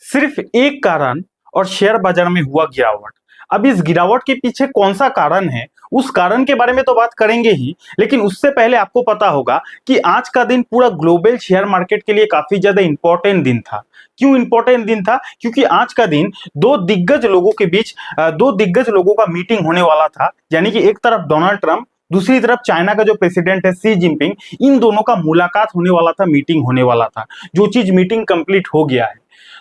सिर्फ एक कारण और शेयर बाजार में हुआ गिरावट। अब इस गिरावट के पीछे कौन सा कारण है, उस कारण के बारे में तो बात करेंगे ही, लेकिन उससे पहले आपको पता होगा कि आज का दिन पूरा ग्लोबल शेयर मार्केट के लिए काफी ज्यादा इंपॉर्टेंट दिन था। क्यों इंपॉर्टेंट दिन था? क्योंकि आज का दिन दो दिग्गज लोगों का मीटिंग होने वाला था। यानी कि एक तरफ डोनाल्ड ट्रंप, दूसरी तरफ चाइना का जो प्रेसिडेंट है शी जिनपिंग, इन दोनों का मुलाकात होने वाला था, मीटिंग होने वाला था। जो चीज मीटिंग कंप्लीट हो गया है।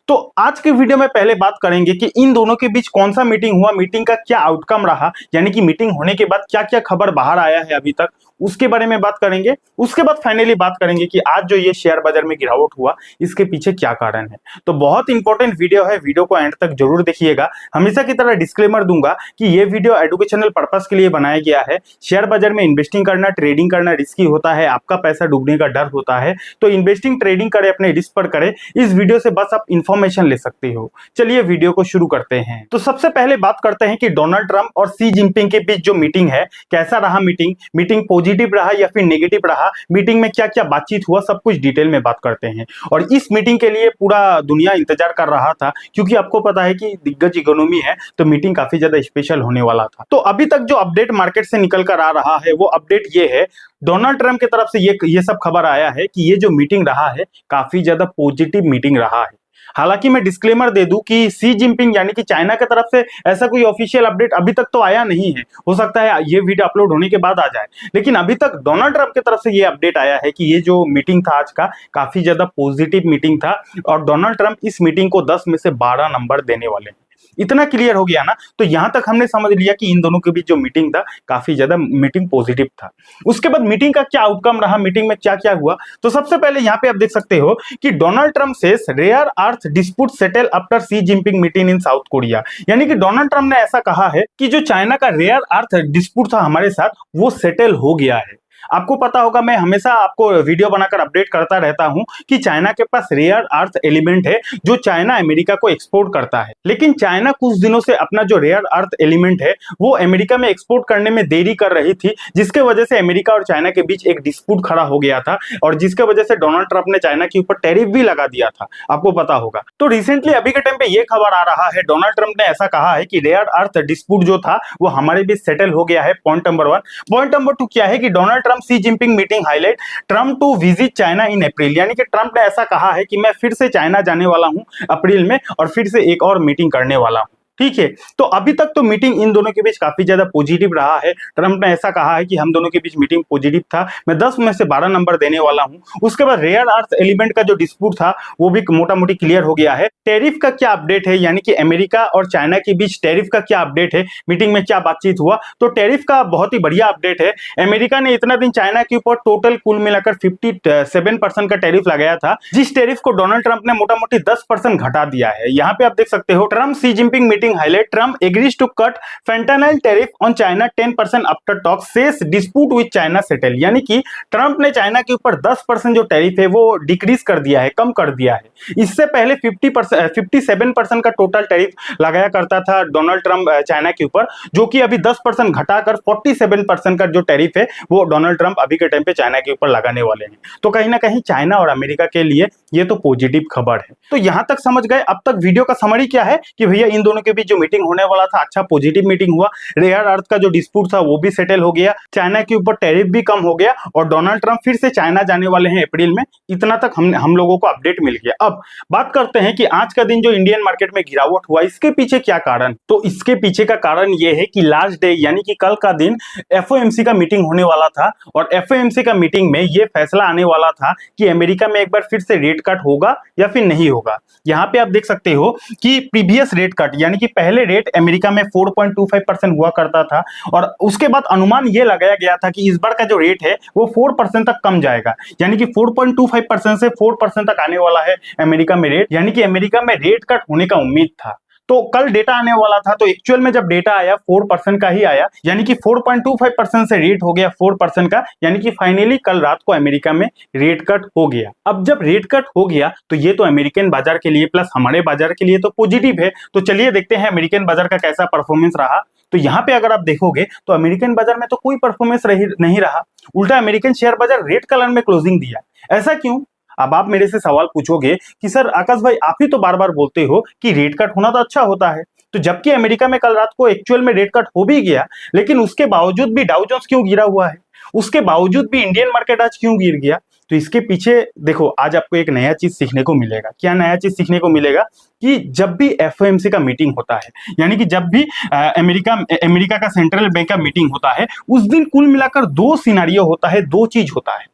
तो आज के वीडियो में पहले बात करेंगे कि इन दोनों के बीच कौन सा मीटिंग हुआ, मीटिंग का क्या आउटकम रहा, यानी कि मीटिंग होने के बाद क्या क्या खबर बाहर आया है अभी तक, उसके बारे में बात करेंगे। उसके बाद फाइनली बात करेंगे कि आज जो ये शेयर बाजार में गिरावट हुआ, इसके पीछे क्या कारण है। तो बहुत इंपॉर्टेंट वीडियो है, वीडियो को एंड तक जरूर देखिएगा। हमेशा की तरह डिस्क्लेमर दूंगा कि ये वीडियो एजुकेशनल पर्पस के लिए बनाया गया है। शेयर बाजार में इन्वेस्टिंग करना, ट्रेडिंग करना रिस्की होता है, आपका पैसा डूबने का डर होता है। तो इन्वेस्टिंग ट्रेडिंग करें, अपने रिस्क पर करें। इस वीडियो से बस आप इंफॉर्मेशन ले सकते हो। चलिए वीडियो को शुरू करते हैं। तो सबसे पहले बात करते हैं कि डोनाल्ड ट्रंप और शी जिनपिंग के बीच जो मीटिंग है, कैसा रहा मीटिंग पॉजिटिव रहा या फिर नेगेटिव रहा, मीटिंग में क्या क्या बातचीत हुआ, सब कुछ डिटेल में बात करते हैं। और इस मीटिंग के लिए पूरा दुनिया इंतजार कर रहा था, क्योंकि आपको पता है कि दिग्गज इकोनॉमी है, तो मीटिंग काफी ज्यादा स्पेशल होने वाला था। तो अभी तक जो अपडेट मार्केट से निकल कर आ रहा है, वो अपडेट ये है, डोनाल्ड ट्रंप की तरफ से ये सब खबर आया है कि ये जो मीटिंग रहा है, काफी ज्यादा पॉजिटिव मीटिंग रहा है। हालांकि मैं डिस्क्लेमर दे दूं कि शी जिनपिंग यानी कि चाइना की तरफ से ऐसा कोई ऑफिशियल अपडेट अभी तक तो आया नहीं है। हो सकता है ये वीडियो अपलोड होने के बाद आ जाए, लेकिन अभी तक डोनाल्ड ट्रंप की तरफ से ये अपडेट आया है कि ये जो मीटिंग था आज का, काफी ज्यादा पॉजिटिव मीटिंग था। और डोनाल्ड ट्रंप इस मीटिंग को 10 में से 12 नंबर देने वाले हैं। इतना क्लियर हो गया ना? तो यहां तक हमने समझ लिया कि इन दोनों के बीच जो मीटिंग था, काफी ज्यादा मीटिंग पॉजिटिव था। उसके बाद मीटिंग का क्या आउटकम रहा, मीटिंग में क्या क्या हुआ, तो सबसे पहले यहां पे आप देख सकते हो कि डोनाल्ड ट्रंप से rare earth dispute settle after Xi Jinping meeting in South Korea. यानी कि डोनाल्ड ट्रंप ने ऐसा कहा है कि जो चाइना का रेयर अर्थ डिस्प्यूट था हमारे साथ, वो सेटल हो गया है। आपको पता होगा, मैं हमेशा आपको वीडियो बनाकर अपडेट करता रहता हूं कि चाइना के पास रेयर अर्थ एलिमेंट है, जो चाइना अमेरिका को एक्सपोर्ट करता है। लेकिन चाइना कुछ दिनों से अपना जो रेयर अर्थ एलिमेंट है, वो अमेरिका में एक्सपोर्ट करने में देरी कर रही थी, जिसके वजह से अमेरिका और चाइना के बीच एक डिस्प्यूट खड़ा हो गया था, और जिसके वजह से डोनाल्ड ट्रंप ने चाइना के ऊपर टैरिफ भी लगा दिया था, आपको पता होगा। तो रिसेंटली अभी के टाइम पे ये खबर आ रहा है, डोनाल्ड ट्रंप ने ऐसा कहा है कि रेयर अर्थ डिस्प्यूट जो था, वो हमारे बीच सेटल हो गया है। Point number 1। पॉइंट नंबर 2 क्या है कि Donald Trump Xi Jinping meeting highlight Trump to visit China in April. यानी कि ट्रंप ने ऐसा कहा है कि मैं फिर से चाइना जाने वाला हूं अप्रैल में, और फिर से एक और मीटिंग करने वाला हूं। ठीक है, तो अभी तक तो मीटिंग इन दोनों के बीच काफी ज्यादा पॉजिटिव रहा है। ट्रंप ने ऐसा कहा है कि हम दोनों के बीच मीटिंग पॉजिटिव था, मैं 10 में से 12 नंबर देने वाला हूं। उसके बाद रेयर अर्थ एलिमेंट का जो डिस्प्यूट था, वो भी मोटा मोटी क्लियर हो गया है। टैरिफ का क्या अपडेट है, यानी कि अमेरिका और चाइना के बीच टैरिफ का क्या अपडेट है, मीटिंग में क्या बातचीत हुआ, तो टैरिफ का बहुत ही बढ़िया अपडेट है। अमेरिका ने इतना दिन चाइना के ऊपर टोटल कुल मिलाकर 57% का टैरिफ लगाया था, जिस टैरिफ को डोनाल्ड ट्रंप ने मोटा मोटी 10% घटा दिया है। यहाँ पे आप देख सकते हो, Trump Xi Jinping meeting highlight Trump agrees to cut fentanyl tariff on China 10% after talks says dispute with China settle। यानी कि ट्रंप ने चाइना के ऊपर 10% जो टैरिफ है, वो डिक्रीज कर दिया है, कम कर दिया है। इससे पहले 57% का टोटल टैरिफ लगाया करता था डोनाल्ड ट्रंप चाइना के ऊपर, जो कि अभी 10% घटाकर 47% का जो टैरिफ है, वो डोनाल्ड ट्रंप अभी के टाइम पे चाइना के ऊपर लगाने वाले हैं। तो कहीं ना कहीं चाइना और अमेरिका के लिए ये तो पॉजिटिव खबर है। तो यहां तक समझ गए। अब तक वीडियो का समरी क्या है कि भैया इन दोनों के बीच जो मीटिंग होने वाला था, अच्छा पॉजिटिव मीटिंग हुआ। रेयर अर्थ का जो डिस्प्यूट था, वो भी सेटल हो गया, चाइना के ऊपर टैरिफ भी कम हो गया, और डोनाल्ड ट्रंप फिर से चाइना जाने वाले हैं अप्रैल में। इतना तक हम लोगों को अपडेट मिल गया। अब बात करते हैं कि आज का दिन जो इंडियन मार्केट में गिरावट हुआ, इसके पीछे क्या कारण। तो इसके पीछे का कारण यह है कि लास्ट डे यानी कि कल का दिन एफओएमसी का मीटिंग होने वाला था, और एफओएमसी का मीटिंग में यह फैसला आने वाला था कि अमेरिका में एक बार फिर से रेट कट होगा या फिर नहीं होगा। यहां पे आप देख सकते हो कि प्रीवियस रेट कट, यानी कि पहले रेट अमेरिका में 4.25% हुआ करता था, और उसके बाद अनुमान यह लगाया गया था कि इस बार का जो रेट है, वो 4% तक कम जाएगा। यानी कि 4.25% से 4% तक आने वाला है अमेरिका में रेट, यानी कि अमेरिका में रेट कट होने का उम्मीद था। तो कल डेटा आने वाला था, तो एक्चुअल में जब डेटा आया 4% का ही आया, यानी कि 4.25% से रेट हो गया 4% का, यानी कि फाइनली कल रात को अमेरिका में रेट कट हो गया। अब जब रेट कट हो गया, तो ये तो अमेरिकन बाजार के लिए प्लस हमारे बाजार के लिए तो पॉजिटिव है। तो चलिए देखते हैं अमेरिकन बाजार का कैसा परफॉर्मेंस रहा। तो यहाँ पे अगर आप देखोगे तो अमेरिकन बाजार में तो कोई परफॉर्मेंस नहीं रहा, उल्टा अमेरिकन शेयर बाजार रेड कलर में क्लोजिंग दिया। ऐसा क्यों? अब आप मेरे से सवाल पूछोगे कि सर आकाश भाई आप ही तो बार बार बोलते हो कि रेट कट होना तो अच्छा होता है, तो जबकि अमेरिका में कल रात को एक्चुअल में रेट कट हो भी गया, लेकिन उसके बावजूद भी डाउ जोन्स क्यों गिरा हुआ है, उसके बावजूद भी इंडियन मार्केट आज क्यों गिर गया? तो इसके पीछे देखो, आज आपको एक नया चीज सीखने को मिलेगा। क्या नया चीज सीखने को मिलेगा? कि जब भी एफओएमसी का मीटिंग होता है, यानी कि जब भी अमेरिका का सेंट्रल बैंक का मीटिंग होता है, उस दिन कुल मिलाकर दो सिनारियो होता है, दो चीज होता है।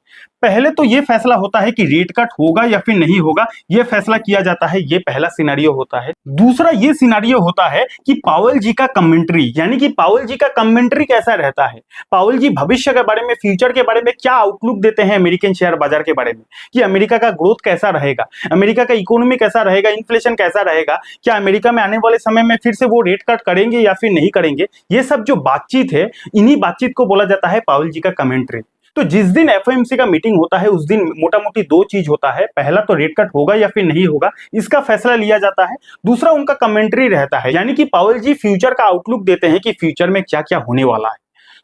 पहले तो ये फैसला होता है कि रेट कट होगा या फिर नहीं होगा, ये फैसला किया जाता है, ये पहला सिनारियो होता है। दूसरा ये सिनारियो होता है कि पावेल जी का कमेंट्री, यानी कि पावेल जी का कमेंट्री कैसा रहता है, पावेल जी भविष्य के बारे में, फ्यूचर के बारे में क्या आउटलुक देते हैं अमेरिकन शेयर बाजार के बारे में, कि अमेरिका का ग्रोथ कैसा रहेगा, अमेरिका का इकोनॉमी कैसा रहेगा, इन्फ्लेशन कैसा रहेगा, क्या अमेरिका में आने वाले समय में फिर से वो रेट कट करेंगे या फिर नहीं करेंगे। ये सब जो बातचीत है, इन्हीं बातचीत को बोला जाता है पावेल जी का कमेंट्री। तो जिस दिन एफओएमसी का मीटिंग होता है उस दिन मोटा मोटी दो चीज होता है, पहला तो रेट कट होगा या फिर नहीं होगा, इसका फैसला लिया जाता है। दूसरा उनका कमेंट्री रहता है, यानी कि पावेल जी फ्यूचर का आउटलुक देते हैं कि फ्यूचर में क्या क्या होने वाला है।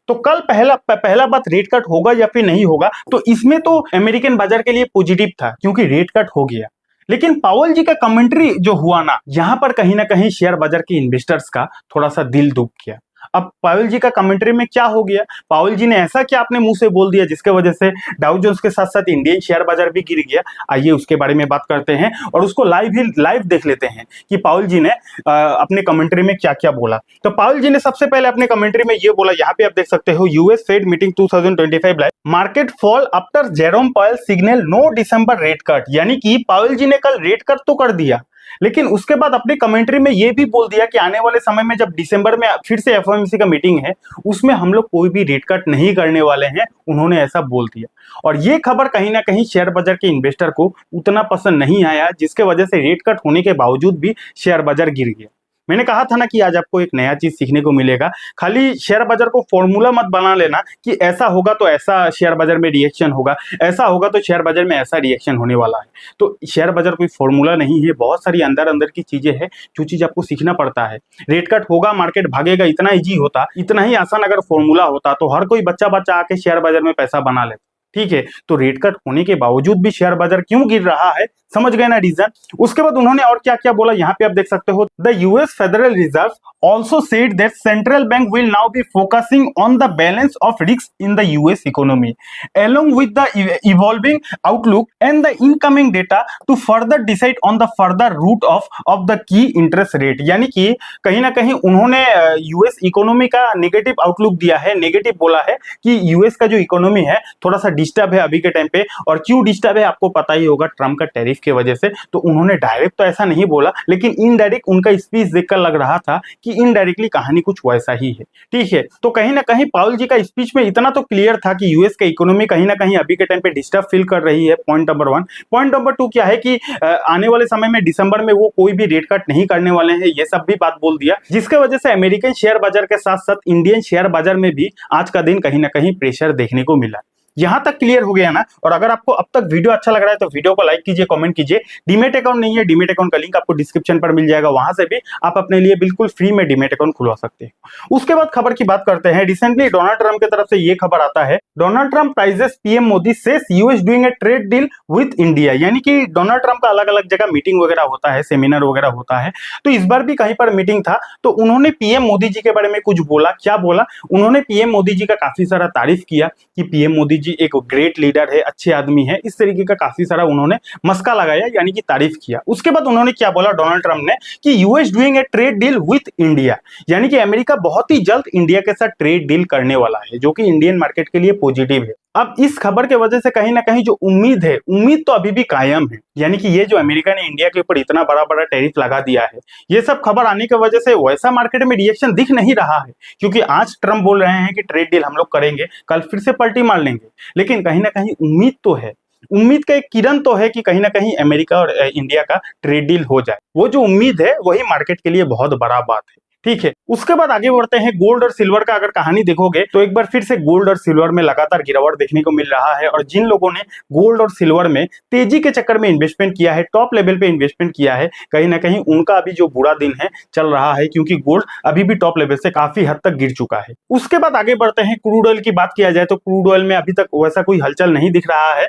तो कल पहला बात रेट कट होगा या फिर नहीं होगा, तो इसमें तो अमेरिकन बाजार के लिए पॉजिटिव था क्योंकि रेट कट हो गया। लेकिन पावेल जी का कमेंट्री जो हुआ ना, यहां पर कहीं ना कहीं शेयर बाजार के इन्वेस्टर्स का थोड़ा सा दिल दुख गया। अब पावेल जी का कमेंट्री में क्या हो गया, पावेल जी ने ऐसा क्या अपने मुंह से बोल दिया जिसके वजह से डाउ जोन्स के साथ साथ इंडियन शेयर बाजार भी गिर गया। आइए उसके बारे में बात करते हैं और उसको लाइव देख लेते हैं कि पावेल जी ने अपने कमेंट्री में क्या क्या बोला। तो पावेल जी ने सबसे पहले अपने कमेंट्री में ये बोला, यहाँ पे आप देख सकते हो, US fed meeting 2025 live market fall after Jerome Powell signal no December rate cut. यानी कि पावेल जी ने कल रेट कट तो कर दिया, लेकिन उसके बाद अपनी कमेंट्री में यह भी बोल दिया कि आने वाले समय में जब दिसंबर में फिर से एफओएमसी का मीटिंग है, उसमें हम लोग कोई भी रेट कट नहीं करने वाले हैं। उन्होंने ऐसा बोल दिया और ये खबर कहीं ना कहीं शेयर बाजार के इन्वेस्टर को उतना पसंद नहीं आया, जिसके वजह से रेट कट होने के बावजूद भी शेयर बाजार गिर गया। मैंने कहा था ना कि आज आपको एक नया चीज सीखने को मिलेगा। खाली शेयर बाजार को फॉर्मूला मत बना लेना कि ऐसा होगा तो ऐसा शेयर बाजार में रिएक्शन होगा, ऐसा होगा तो शेयर बाजार में ऐसा रिएक्शन होने वाला है। तो शेयर बाजार कोई फॉर्मूला नहीं है, बहुत सारी अंदर अंदर की चीजें हैं जो चीज आपको सीखना पड़ता है। रेट कट होगा, मार्केट भागेगा, इतना इजी होता, इतना ही आसान अगर फॉर्मूला होता तो हर कोई बच्चा आके शेयर बाजार में पैसा बना लेता। ठीक है, तो रेट कट होने के बावजूद भी शेयर बाजार क्यों गिर रहा है, समझ गए ना रीजन। उसके बाद उन्होंने और क्या क्या बोला, यहाँ पे आप देख सकते हो, the US federal reserve also said that central bank will now be focusing on the balance of risks in the US economy along with the evolving outlook and the incoming data to further decide on the further route of the key interest rate। यानी कि कहीं ना कहीं उन्होंने US economy का negative outlook दिया है, negative बोला है कि यूएस का जो इकोनॉमी है थोड़ा सा डिस्टर्ब है अभी के टाइम पे। और क्यों डिस्टर्ब है आपको पता ही होगा, ट्रम्प का टैरिफ की वजह से। तो उन्होंने डायरेक्ट तो ऐसा नहीं बोला, लेकिन इनडायरेक्ट उनका स्पीच देखकर लग रहा था कि इनडायरेक्टली कहानी कुछ वैसा ही है। ठीक है, तो कहीं ना कहीं पावेल जी का स्पीच में इतना तो क्लियर था कि यूएस का इकोनॉमी कहीं ना कहीं अभी के टाइम पे डिस्टर्ब फील कर रही है, पॉइंट नंबर 1। पॉइंट नंबर 2 क्या है कि आने वाले समय में दिसंबर में वो कोई भी रेट कट नहीं करने वाले हैं, ये सब भी बात बोल दिया, जिसके वजह से अमेरिकन शेयर बाजार के साथ साथ इंडियन शेयर बाजार में भी आज का दिन कहीं ना कहीं प्रेशर देखने को मिला। यहां तक क्लियर हो गया ना। और अगर आपको अब तक वीडियो अच्छा लग रहा है तो वीडियो को लाइक कीजिए, कमेंट कीजिए। डीमेट अकाउंट नहीं है, डीमेट अकाउंट का लिंक आपको डिस्क्रिप्शन पर मिल जाएगा, वहां से भी आप अपने लिए बिल्कुल फ्री में डीमेट अकाउंट खुलवा सकते हैं। उसके बाद खबर की बात करते हैं। रिसेंटली डोनाल्ड ट्रंप की तरफ से ये खबर आता है, Donald Trump praises PM Modi says US doing a trade deal with India. यानी कि डोनाल्ड ट्रंप का अलग अलग जगह मीटिंग वगैरह होता है, सेमिनार वगैरह होता है, तो इस बार भी कहीं पर मीटिंग था, तो उन्होंने पीएम मोदी जी के बारे में कुछ बोला। क्या बोला? उन्होंने पीएम मोदी जी का काफी सारा तारीफ किया कि पीएम मोदी जी एक ग्रेट लीडर है, अच्छे आदमी है, इस तरीके का काफी सारा उन्होंने मस्का लगाया, यानी कि तारीफ किया। उसके बाद उन्होंने क्या बोला डोनाल्ड ट्रंप ने कि US doing a trade deal with India, यानी कि अमेरिका बहुत ही जल्द इंडिया के साथ ट्रेड डील करने वाला है, जो कि इंडियन मार्केट के लिए पॉजिटिव है। अब इस खबर के वजह से कहीं ना कहीं जो उम्मीद है, उम्मीद तो अभी भी कायम है, यानी कि ये जो अमेरिका ने इंडिया के ऊपर इतना बड़ा बड़ा टैरिफ लगा दिया है, ये सब खबर आने की वजह से वैसा मार्केट में रिएक्शन दिख नहीं रहा है, क्योंकि आज ट्रंप बोल रहे हैं कि ट्रेड डील हम लोग करेंगे, कल फिर से पलटी मार लेंगे। लेकिन कहीं ना कहीं उम्मीद तो है, उम्मीद का एक किरण तो है कि कहीं ना कहीं अमेरिका और इंडिया का ट्रेड डील हो जाए। वो जो उम्मीद है वही मार्केट के लिए बहुत बड़ा बात है। ठीक है। उसके बाद आगे बढ़ते हैं, गोल्ड और सिल्वर का अगर कहानी देखोगे तो एक बार फिर से गोल्ड और सिल्वर में लगातार गिरावट देखने को मिल रहा है, और जिन लोगों ने गोल्ड और सिल्वर में तेजी के चक्कर में इन्वेस्टमेंट किया है, टॉप लेवल पे इन्वेस्टमेंट किया है, कहीं ना कहीं उनका अभी जो बुरा दिन है चल रहा है, क्योंकि गोल्ड अभी भी टॉप लेवल से काफी हद तक गिर चुका है। उसके बाद आगे बढ़ते हैं, क्रूड ऑयल की बात किया जाए तो क्रूड ऑयल में अभी तक वैसा कोई हलचल नहीं दिख रहा है।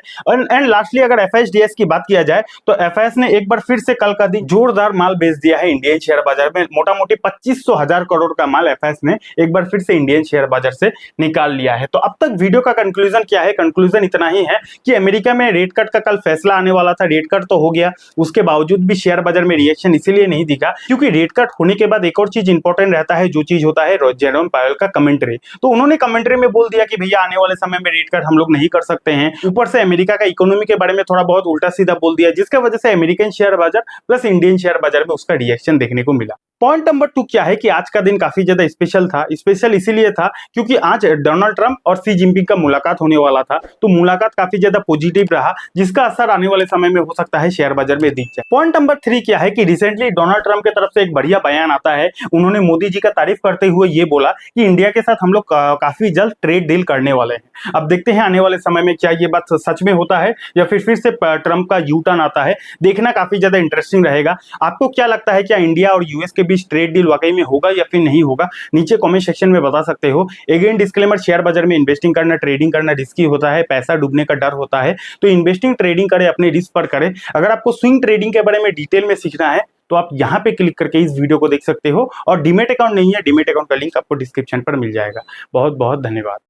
एंड लास्टली अगर एफएसडीएस की बात किया जाए तो एफएस ने एक बार फिर से कल का दिन जोरदार माल बेच दिया है इंडियन शेयर बाजार में। मोटा मोटी 2500 हजार करोड़ का माल एफएस ने एक बार फिर से इंडियन शेयर बाजार से निकाल लिया है। तो अब तक वीडियो का कंक्लूजन क्या है? कंक्लूजन इतना ही है कि अमेरिका में रेट कट का कल फैसला आने वाला था, रेट कट तो हो गया, उसके बावजूद भी शेयर बाजार में रिएक्शन इसीलिए नहीं दिखा क्योंकि रेट कट होने के बाद एक और चीज इंपॉर्टेंट रहता है, जो चीज होता है जेरोम पावेल का कमेंट्री। तो उन्होंने कमेंट्री में बोल दिया कि भैया आने वाले समय में रेट कट हम लोग नहीं कर सकते हैं। ऊपर से अमेरिका का इकोनॉमी के बारे में थोड़ा बहुत उल्टा सीधा बोल दिया, जिसकी वजह से अमेरिकन शेयर बाजार प्लस इंडियन शेयर बाजार में उसका रिएक्शन देखने को मिला। पॉइंट नंबर 2 क्या है कि आज का दिन काफी ज्यादा स्पेशल था। स्पेशल इसीलिए था क्योंकि आज डोनाल्ड ट्रंप और सी जिनपिंग का मुलाकात होने वाला था, तो मुलाकात काफी ज्यादा पॉजिटिव रहा, जिसका असर आने वाले समय में हो सकता है शेयर बाजार में दिख जाए। पॉइंट नंबर 3 क्या है कि रिसेंटली डोनाल्ड ट्रंप की तरफ से एक बढ़िया बयान आता है। उन्होंने मोदी जी का तारीफ करते हुए ये बोला कि इंडिया के साथ हम लोग काफी जल्द ट्रेड डील करने वाले हैं। अब देखते हैं आने वाले समय में क्या ये बात सच में होता है या फिर से ट्रंप का यू टर्न आता है, देखना काफी ज्यादा इंटरेस्टिंग रहेगा। आपको क्या लगता है, क्या इंडिया और यूएस के बीच ट्रेड डील वाकई में होगा या फिर नहीं होगा? नीचे कमेंट सेक्शन में बता सकते हो। अगेन डिस्क्लेमर, शेयर बाजार में इन्वेस्टिंग करना, ट्रेडिंग करना रिस्की होता है, पैसा डूबने का डर होता है, तो इन्वेस्टिंग ट्रेडिंग करें, अपने रिस्क पर करें। अगर आपको स्विंग ट्रेडिंग के बारे में डिटेल में सीखना है तो आप यहां पे क्लिक करके इस वीडियो को देख सकते हो, और डीमैट अकाउंट नहीं है, डीमैट अकाउंट का लिंक आपको डिस्क्रिप्शन पर मिल जाएगा। बहुत बहुत धन्यवाद।